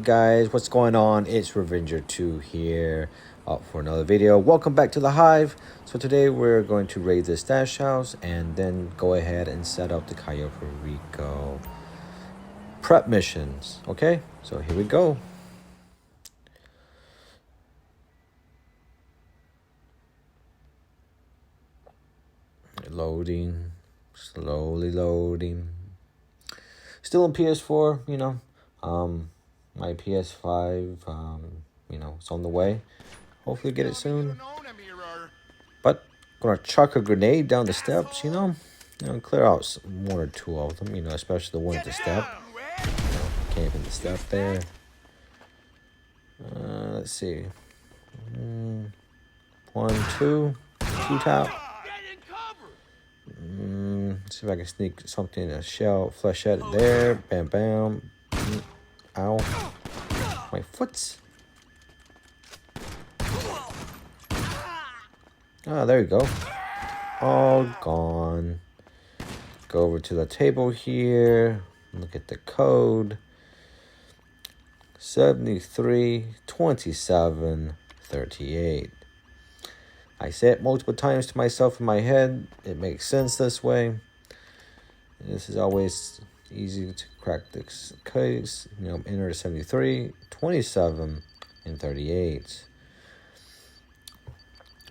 guys, what's going on? It's Revenger2 here, up for another video. Welcome back to the Hive. So today we're going to raid the stash house and then go ahead and set up the Cayo Perico prep missions. Okay, so here we go. Loading, slowly loading. Still on PS4, you know. My PS5, you know, it's on the way. Hopefully get it soon. But gonna chuck a grenade down the steps, you know, clear out one or two of them, you know, especially the one at the step. Camping the step there. Let's see. 1, 2 tap. See if I can sneak something in a shell, flechette there. Bam, bam. Ow. My foot's. Ah, there you go. All gone. Go over to the table here. Look at the code. 732738. I say it multiple times to myself in my head. It makes sense this way. This is always easy to crack this case. You know, enter 73, 27, and 38.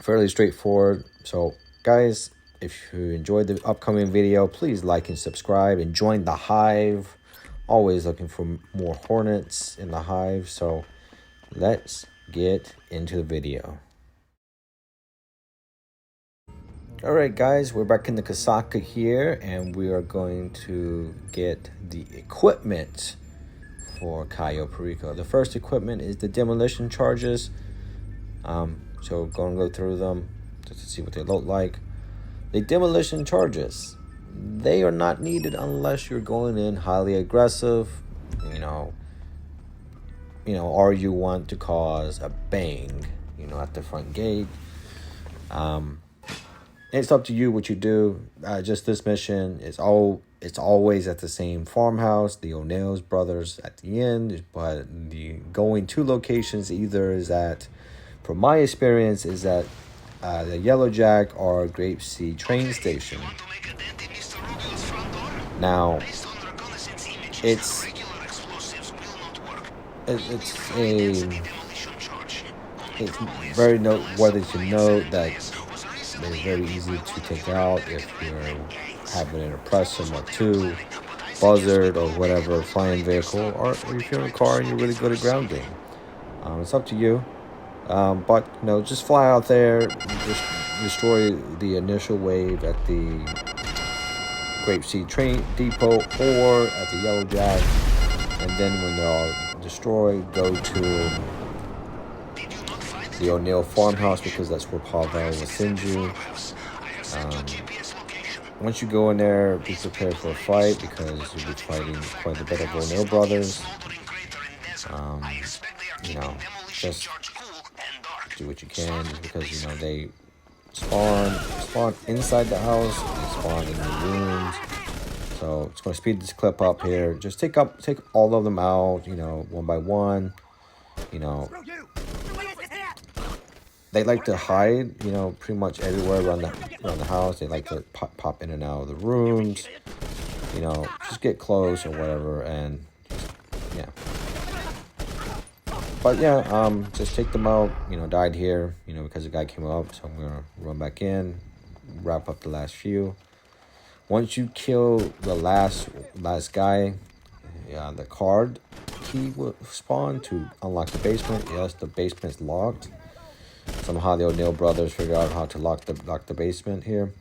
Fairly straightforward. So, guys, if you enjoyed the upcoming video, please like and subscribe and join the Hive. Always looking for more Hornets in the Hive. So, let's get into the video. Alright guys, we're back in the Kasaka here, and we are going to get the equipment for Cayo Perico. The first equipment is the demolition charges. So going to go through them just to see what they look like. The demolition charges, they are not needed unless you're going in highly aggressive, or you want to cause a bang, at the front gate. It's up to you what you do. Just this mission, it's always at the same farmhouse, the O'Neill's brothers at the end. But the going to locations either is at, from my experience, is at the Yellow Jack or Grape Seed train station. Now, it's very noteworthy to note that they're very easy to take out if you're having an oppressor or two, buzzard or whatever flying vehicle, or if you're in a car and you're really good at grounding. It's up to you. But just fly out there, just destroy the initial wave at the Grapeseed train depot or at the Yellow Jack, and then when they're all destroyed, go to the O'Neill farmhouse, because that's where Pavel will send you. Once you go in there, be prepared for a fight, because you'll be fighting quite a bit of O'Neill brothers. Just do what you can, because they spawn inside the house, they spawn in the rooms. So it's going to speed this clip up here. Just take all of them out, one by one. They like to hide, pretty much everywhere around the house. They like to pop in and out of the rooms, just get close or whatever, and yeah. But yeah, just take them out. Died here, because the guy came up. So I'm gonna run back in, wrap up the last few. Once you kill the last guy, the card key will spawn to unlock the basement. Yes, the basement's locked. Somehow the O'Neill brothers figure out how to lock the basement here.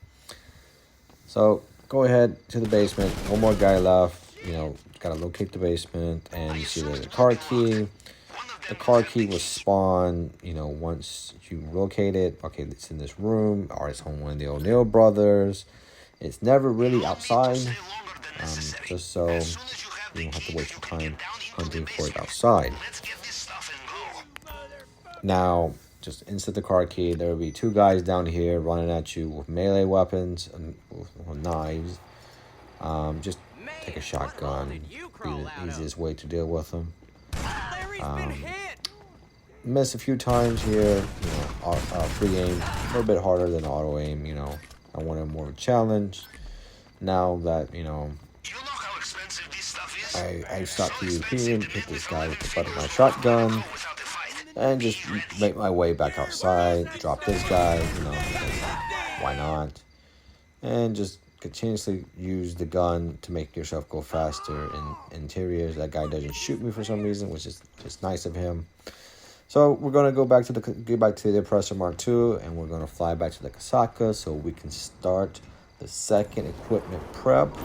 So go ahead to the basement. One more guy left. Gotta locate the basement, and you see the car key. The car key will spawn, once you locate it. Okay, it's in this room, or it's on one of the O'Neill brothers. It's never really outside, just so you don't have to waste your time hunting for it outside. Now, just insert the car key. There will be two guys down here running at you with melee weapons and with knives. Just take a shotgun. Be the easiest way to deal with them. Missed a few times here, free aim, a little bit harder than auto aim, I wanted more of a challenge. Now that, I stopped PvP and hit this guy with the butt of my shotgun, and just make my way back outside, drop this guy, why not? And just continuously use the gun to make yourself go faster in interiors. That guy doesn't shoot me for some reason, which is just nice of him. So we're gonna go back to the Oppressor Mark II, and we're gonna fly back to the Kasaka so we can start the second equipment prep.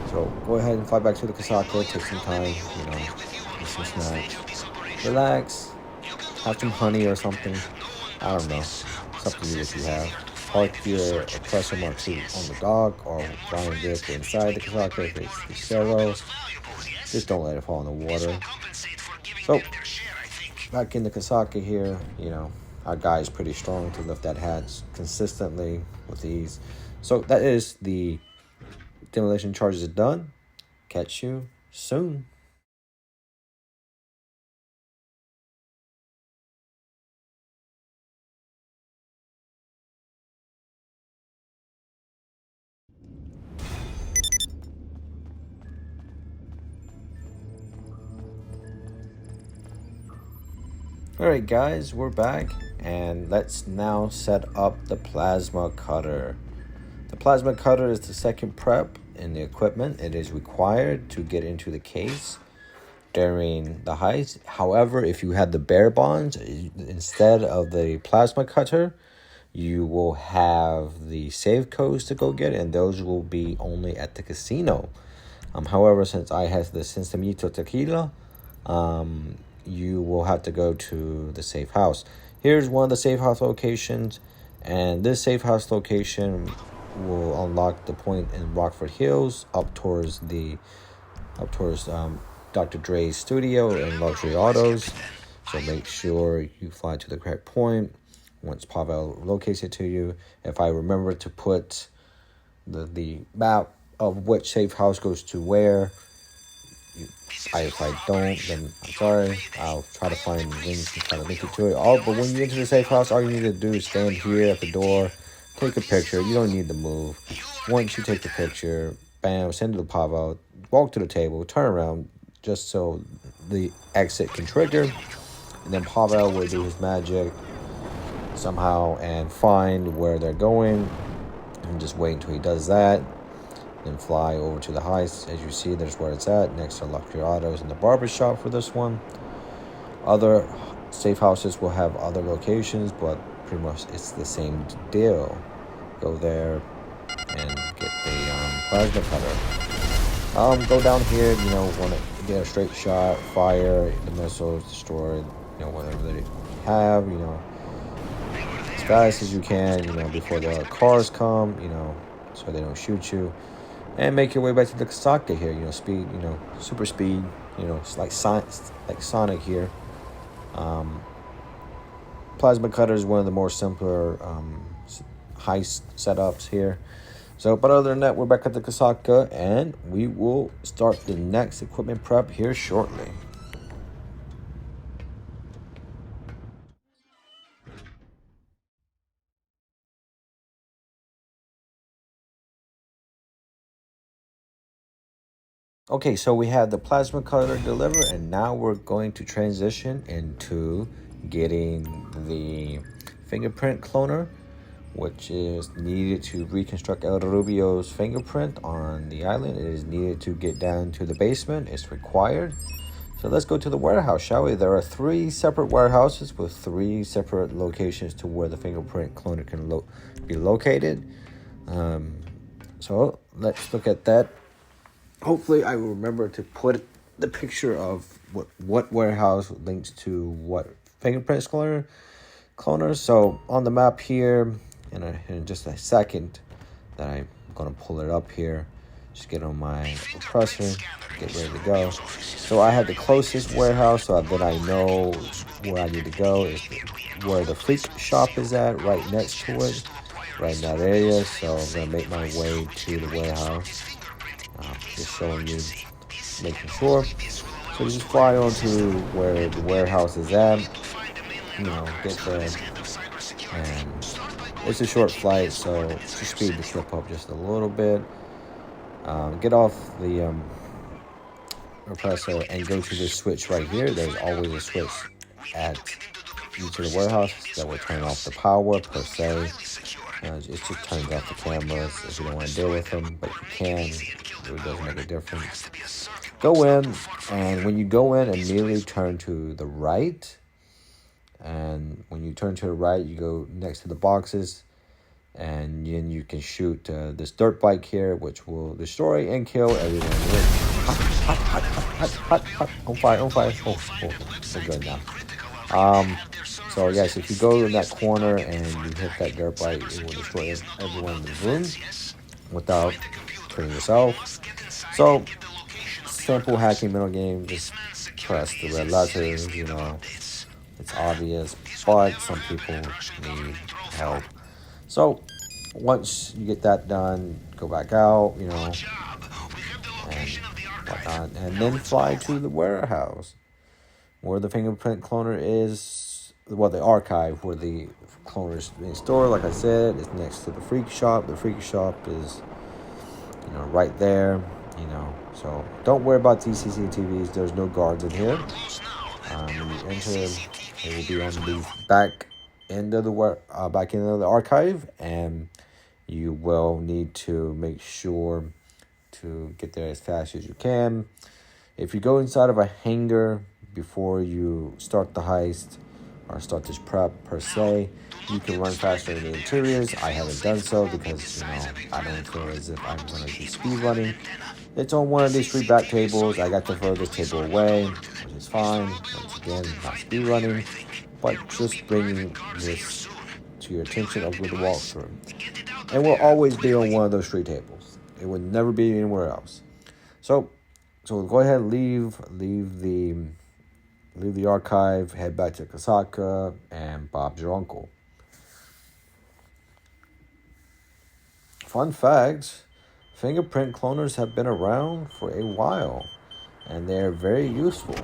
So go ahead and fly back to the Kasaka, take some time, get some snacks, relax, have some honey or something. I don't know, something you if you have. Park your Oppressor Mark II on the dock or flying vehicle inside the Kasaka if it's the Cerro. Just don't let it fall in the water. So back in the Kasaka here, our guy is pretty strong to lift that hatch consistently with ease. So that is the demolition charges done. Catch you soon. Alright guys, we're back, and let's now set up the plasma cutter. The plasma cutter is the second prep in the equipment. It is required to get into the case during the heist. However, if you had the bear bonds instead of the plasma cutter, you will have the save codes to go get, and those will be only at the casino. However, since I have the Sensamito Tequila, you will have to go to the safe house. Here's one of the safe house locations, and this safe house location will unlock the point in Rockford Hills up towards Dr. Dre's studio and Luxury Autos. So make sure you fly to the correct point once Pavel locates it to you. If I remember to put the map of which safe house goes to where, if I don't, then I'm sorry. I'll try to find links and try to link it to it. But when you enter the safe house, all you need to do is stand here at the door, take a picture. You don't need to move. Once you take the picture, bam, send it to Pavel, walk to the table, turn around, just so the exit can trigger. And then Pavel will do his magic somehow and find where they're going. And just wait until he does that. Then fly over to the heist. As you see, there's where it's at, next to Luxury Autos and the barber shop for this one. Other safe houses will have other locations, but pretty much it's the same deal. Go there and get the plasma cutter. Go down here, want to get a straight shot, fire the missiles, destroy, whatever they have, as fast as you can, before the cars come, so they don't shoot you. And make your way back to the Kasaka here, speed, super speed, it's like Sonic here. Plasma cutter is one of the more simpler heist setups here. So, but other than that, we're back at the Kasaka, and we will start the next equipment prep here shortly. Okay, so we have the plasma cutter delivered, and now we're going to transition into getting the fingerprint cloner, which is needed to reconstruct El Rubio's fingerprint on the island. It is needed to get down to the basement. It's required. So let's go to the warehouse, shall we? There are 3 separate warehouses with 3 separate locations to where the fingerprint cloner can be located. So let's look at that. Hopefully I will remember to put the picture of what warehouse links to what fingerprint cloner. So on the map here, in just a second, that I'm gonna pull it up here. Just get on my oppressor, get ready to go. So I have the closest warehouse, so that I know where I need to go is where the fleet shop is at, right next to it, right in that area. So I'm gonna make my way to the warehouse. Just showing you, making sure. So you just fly onto where the warehouse is at, get there, and it's a short flight, so just speed the clip up just a little bit. Get off the repressor and go to this switch right here. There's always a switch at each of the warehouses that will turn off the power per se. It just turns off the cameras if you don't want to deal with them, but you can. It really doesn't make a difference. Go in, and when you go in, immediately turn to the right. And when you turn to the right, you go next to the boxes, and then you can shoot this dirt bike here, which will destroy and kill everyone. Hot. On fire. Oh, we're good now. So yes, if you go in that corner and you hit that dirt bike, it will destroy everyone in the room without killing yourself. So, simple hacking middle game, just press the red letters, it's obvious, but some people need help. So, once you get that done, go back out, and whatnot, and then fly to the warehouse where the fingerprint cloner is, well, the archive where the cloner is being stored. Like I said, it's next to the freak shop. The freak shop is, right there, So don't worry about these CCTVs. There's no guards in here. When you enter, it will be on the back end of the archive, and you will need to make sure to get there as fast as you can. If you go inside of a hangar before you start the heist or start this prep per se, you can run faster in the interiors. I haven't done so because, I don't feel as if I'm going to be speed running. It's on one of these 3 back tables. I got the furthest table away, which is fine. Once again, not speed running, but just bringing this to your attention over the walkthrough. And will always be on one of those 3 tables. It would never be anywhere else. So go ahead and leave the archive, head back to Kasaka and Bob's your uncle. Fun fact, fingerprint cloners have been around for a while, and they're very useful.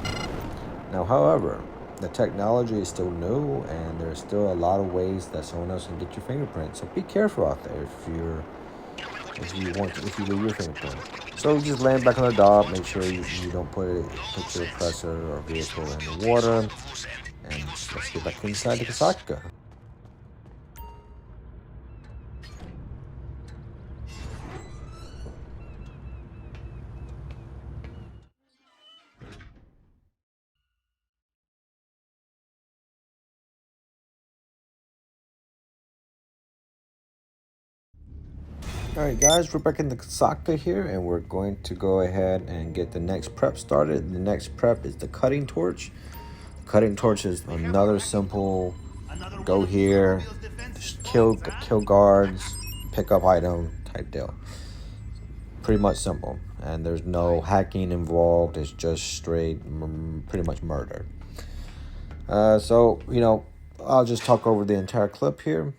Now, however, the technology is still new, and there's still a lot of ways that someone else can get your fingerprint. So be careful out there if you leave your fingerprint. So just land back on the dock. Make sure you don't put your oppressor or vehicle in the water, and let's get back inside the Kasaka. Alright guys, we're back in the Kasaka here, and we're going to go ahead and get the next prep started. The next prep is the cutting torch. The cutting torch is another simple, go here, just kill guards, pick up item type deal. Pretty much simple, and there's no hacking involved. It's just straight, pretty much murder. So, I'll just talk over the entire clip here.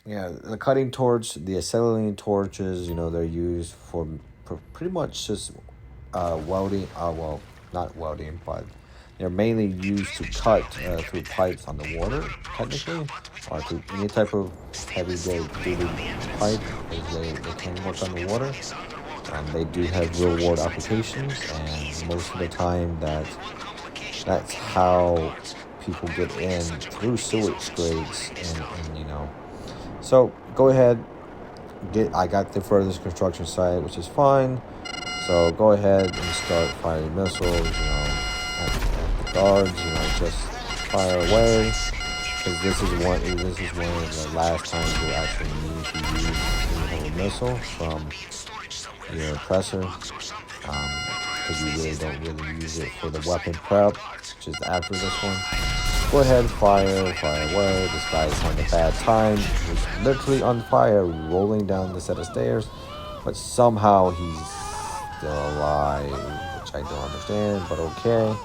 The cutting torch, the acetylene torches, they're used for pretty much just welding. Well, not welding, but they're mainly used to cut through pipes on the water, technically, or through any type of heavy duty pipe, because they can work on the water. And they do have real world applications, and most of the time that's how people get in through sewage scrapes, and So go ahead, I got the furthest construction site, which is fine. So go ahead and start firing missiles, at the guards, just fire away. Because this is one of the last times you actually need to use a missile from your oppressor. Because you really don't use it for the weapon prep, which is after this one. Go ahead, fire away. This guy's having a bad time. He's literally on fire, rolling down the set of stairs, but somehow he's still alive, which I don't understand, but okay.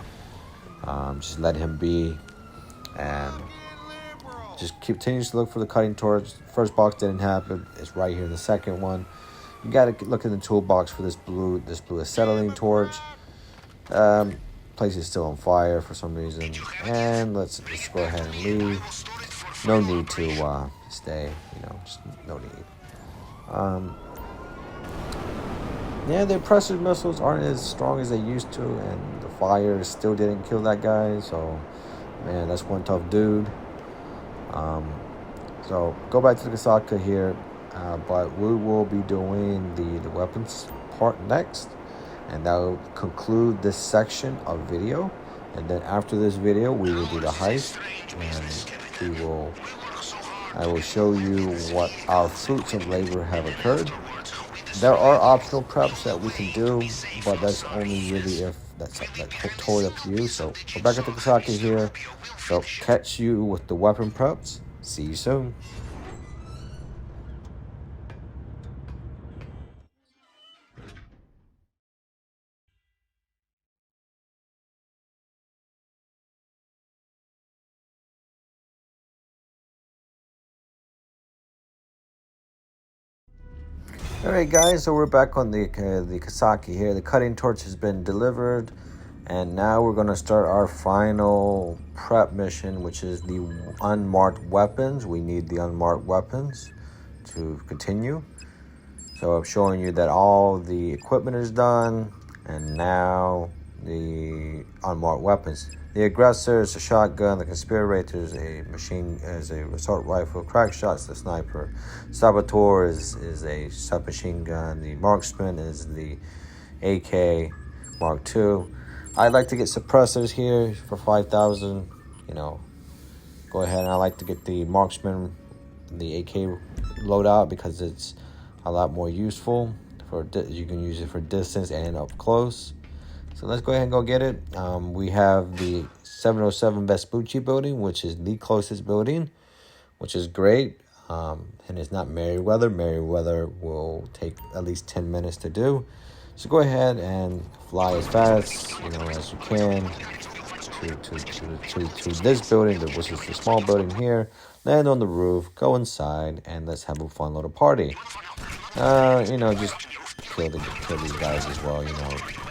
Just let him be, and just continue to look for the cutting torch. First box didn't happen. It's right here in the second one. You got to look in the toolbox for this blue acetylene torch. Place is still on fire for some reason, and let's go ahead and leave. No need to stay, just no need. Yeah, the pressure missiles aren't as strong as they used to, and the fire still didn't kill that guy. So, man, that's one tough dude. So go back to the Kasaka here, but we will be doing the weapons part next, and that will conclude this section of video. And then after this video, we will do the heist, and I will show you what our fruits of labor have occurred. There are optional preps that we can do, but that's only really if that's totally up to you. So we're back at the Kasaki here. So catch you with the weapon preps. See you soon. Alright guys, so we're back on the Kasaki here. The cutting torch has been delivered, and now we're going to start our final prep mission, which is the unmarked weapons. We need the unmarked weapons to continue. So I'm showing you that all the equipment is done, and now the unmarked weapons. The aggressor is a shotgun, the conspirator is a assault rifle, crack shots the sniper, saboteur is a submachine gun, the marksman is the AK Mark II. I'd like to get suppressors here for 5,000. Go ahead, and I like to get the marksman, the AK loadout, because it's a lot more useful. You can use it for distance and up close. So let's go ahead and go get it. We have the 707 Vespucci building, which is the closest building, which is great. And it's not Merriweather. Merriweather will take at least 10 minutes to do. So go ahead and fly as fast as you can to this building, which is the small building here. Land on the roof, go inside, and let's have a fun little party. Just kill these guys as well.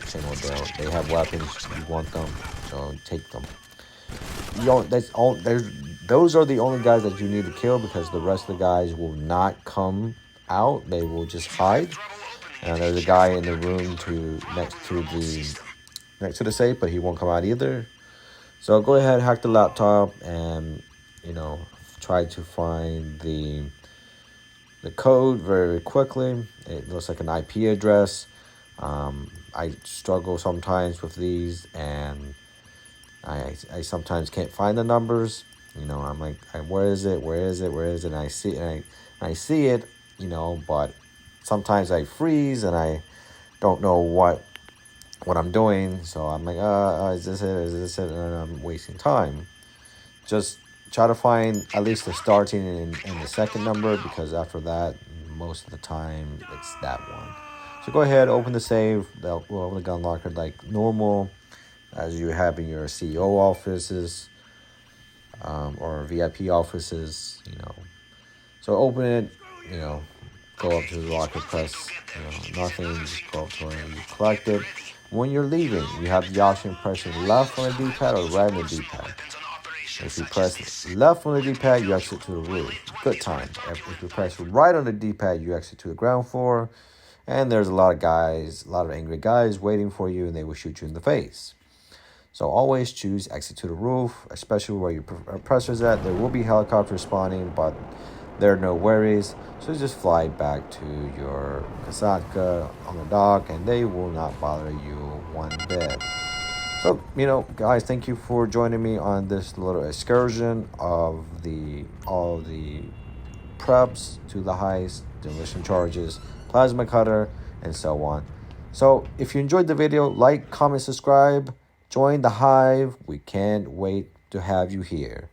Same old deal. They have weapons. You want them, so take them. Those are the only guys that you need to kill, because the rest of the guys will not come out. They will just hide. And there's a guy in the room next to the safe, but he won't come out either. So go ahead, hack the laptop, and try to find the code very quickly. It looks like an IP address. I struggle sometimes with these, and I sometimes can't find the numbers. I'm like, where is it? And I see it, but sometimes I freeze and I don't know what I'm doing. So I'm like, is this it? And I'm wasting time. Just try to find at least the starting and the second number, because after that, most of the time, it's that one. So go ahead, open the safe, open the gun locker like normal, as you have in your CEO offices or VIP offices, So open it, go up to the locker, press, nothing, just go up to it, and you collect it. When you're leaving, you have the option of pressing left on the D-pad or right on the D-pad. If you press left on the D-pad, you exit to the roof. Good time. If you press right on the D-pad, you exit to the ground floor. And there's a lot of angry guys waiting for you, and they will shoot you in the face. So always choose exit to the roof, especially where your pressure's at. There will be helicopters spawning, but there are no worries. So just fly back to your Kasatka on the dock, and they will not bother you one bit. So, guys, thank you for joining me on this little excursion of all the preps to the heist, demolition charges, plasma cutter, and so on. So, if you enjoyed the video, like, comment, subscribe, join the hive. We can't wait to have you here.